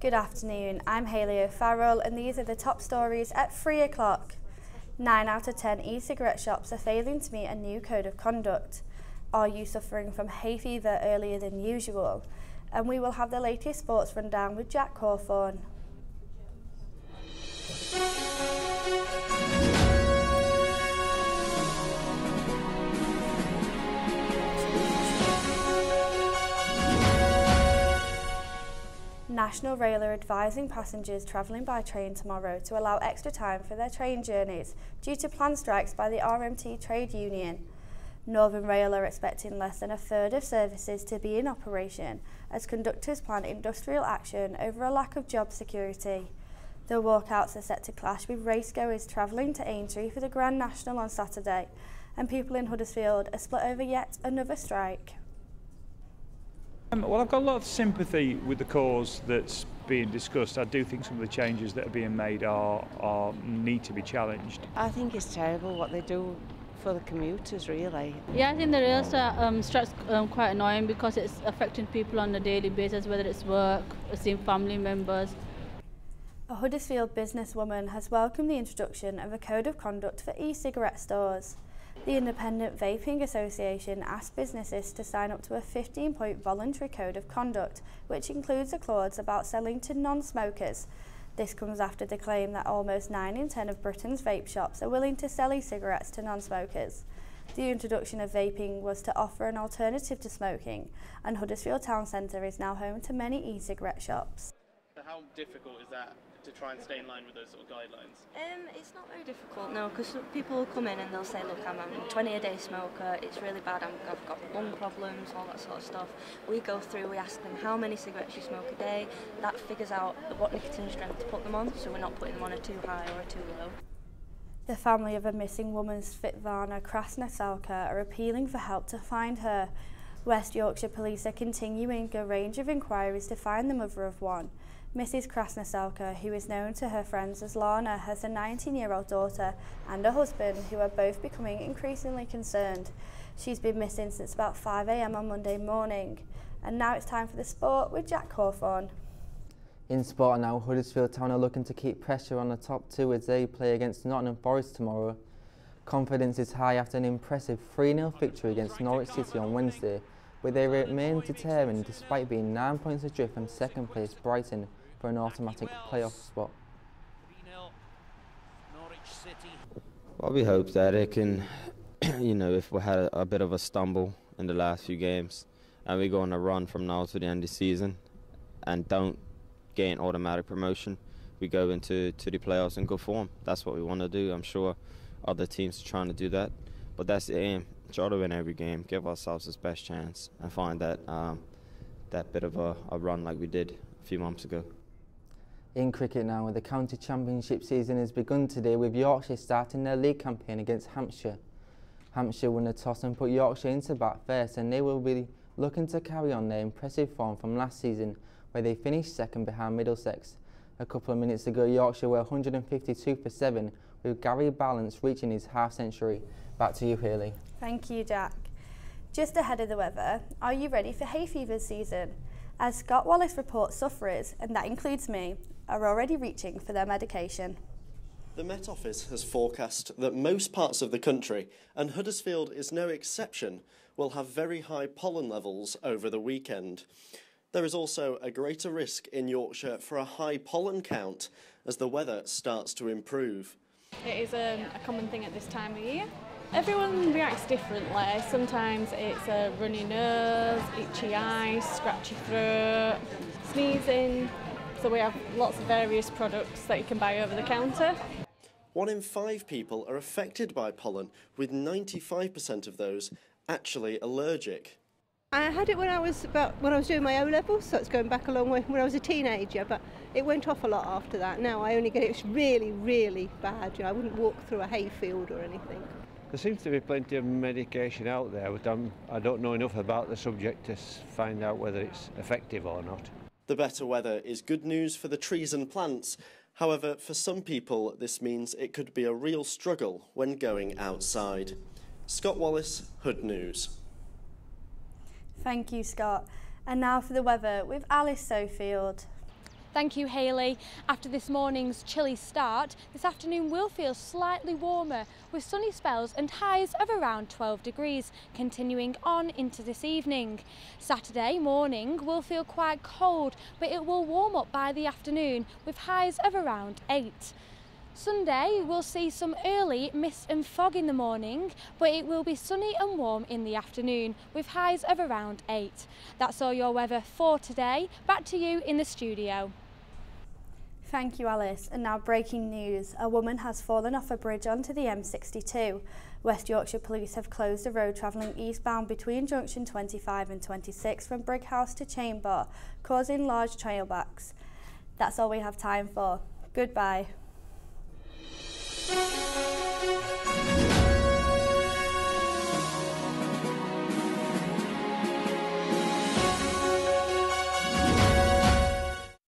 Good afternoon, I'm Hayley O'Farrell and these are the top stories at 3 o'clock. 9 out of 10 e-cigarette shops are failing to meet a new code of conduct. Are you suffering from hay fever earlier than usual? And we will have the latest sports rundown with Jack Hawthorne. National Rail are advising passengers travelling by train tomorrow to allow extra time for their train journeys due to planned strikes by the RMT trade union. Northern Rail are expecting less than a third of services to be in operation as conductors plan industrial action over a lack of job security. The walkouts are set to clash with racegoers travelling to Aintree for the Grand National on Saturday, and people in Huddersfield are split over yet another strike. Well, I've got a lot of sympathy with the cause that's being discussed. I do think some of the changes that are being made need to be challenged. I think it's terrible what they do for the commuters, really. Yeah, I think the rail strike's quite annoying because it's affecting people on a daily basis, whether it's work or seeing family members. A Huddersfield businesswoman has welcomed the introduction of a code of conduct for e-cigarette stores. The Independent Vaping Association asked businesses to sign up to a 15-point voluntary code of conduct, which includes a clause about selling to non-smokers. This comes after the claim that almost 9 in 10 of Britain's vape shops are willing to sell e-cigarettes to non-smokers. The introduction of vaping was to offer an alternative to smoking, and Huddersfield Town Centre is now home to many e-cigarette shops. How difficult is that to try and stay in line with those sort of guidelines? It's not very difficult, no, because people will come in and they'll say, look, I'm a 20-a-day smoker, it's really bad, I've got lung problems, all that sort of stuff. We go through, we ask them how many cigarettes you smoke a day, that figures out what nicotine strength to put them on, so we're not putting them on a too high or a too low. The family of a missing woman, Svetlana Krasnoselka, are appealing for help to find her. West Yorkshire Police are continuing a range of inquiries to find the mother of one. Mrs Krasnoselka, who is known to her friends as Lana, has a 19-year-old daughter and a husband who are both becoming increasingly concerned. She's been missing since about 5 a.m. on Monday morning. And now it's time for the sport with Jack Hawthorne. In sport now, Huddersfield Town are looking to keep pressure on the top two as they play against Nottingham Forest tomorrow. Confidence is high after an impressive 3-0 victory against Norwich City on Wednesday, where they remain determined despite being 9 points adrift from second place Brighton for an automatic playoff spot. Well, we hope that it can, if we had a bit of a stumble in the last few games and we go on a run from now to the end of the season and don't gain automatic promotion, we go into the playoffs in good form. That's what we want to do. I'm sure other teams are trying to do that, but that's the aim. Try to win every game, give ourselves this best chance and find that bit of a run like we did a few months ago. In cricket now, the county championship season has begun today with Yorkshire starting their league campaign against Hampshire. Hampshire won the toss and put Yorkshire into bat first, and they will be looking to carry on their impressive form from last season where they finished second behind Middlesex. A couple of minutes ago Yorkshire were 152 for 7 with Gary Balance reaching his half-century. Back to you, Hayley. Thank you, Jack. Just ahead of the weather, are you ready for hay fever season? As Scott Wallace reports, sufferers, and that includes me, are already reaching for their medication. The Met Office has forecast that most parts of the country, and Huddersfield is no exception, will have very high pollen levels over the weekend. There is also a greater risk in Yorkshire for a high pollen count as the weather starts to improve. It is a common thing at this time of year. Everyone reacts differently. Sometimes it's a runny nose, itchy eyes, scratchy throat, sneezing. So we have lots of various products that you can buy over the counter. 1 in 5 people are affected by pollen, with 95% of those actually allergic. I had it when I was doing my O-levels, so it's going back a long way, when I was a teenager, but it went off a lot after that. Now I only get it, it's really, really bad. I wouldn't walk through a hayfield or anything. There seems to be plenty of medication out there, but I don't know enough about the subject to find out whether it's effective or not. The better weather is good news for the trees and plants. However, for some people, this means it could be a real struggle when going outside. Scott Wallace, Hood News. Thank you, Scott. And now for the weather with Alice Sofield. Thank you, Hayley. After this morning's chilly start, this afternoon will feel slightly warmer with sunny spells and highs of around 12 degrees, continuing on into this evening. Saturday morning will feel quite cold, but it will warm up by the afternoon with highs of around 8. Sunday will see some early mist and fog in the morning, but it will be sunny and warm in the afternoon with highs of around 8. That's all your weather for today. Back to you in the studio. Thank you, Alice. And now breaking news. A woman has fallen off a bridge onto the M62. West Yorkshire Police have closed a road travelling eastbound between junction 25 and 26 from Brighouse to Chamber, causing large trailbacks. That's all we have time for. Goodbye.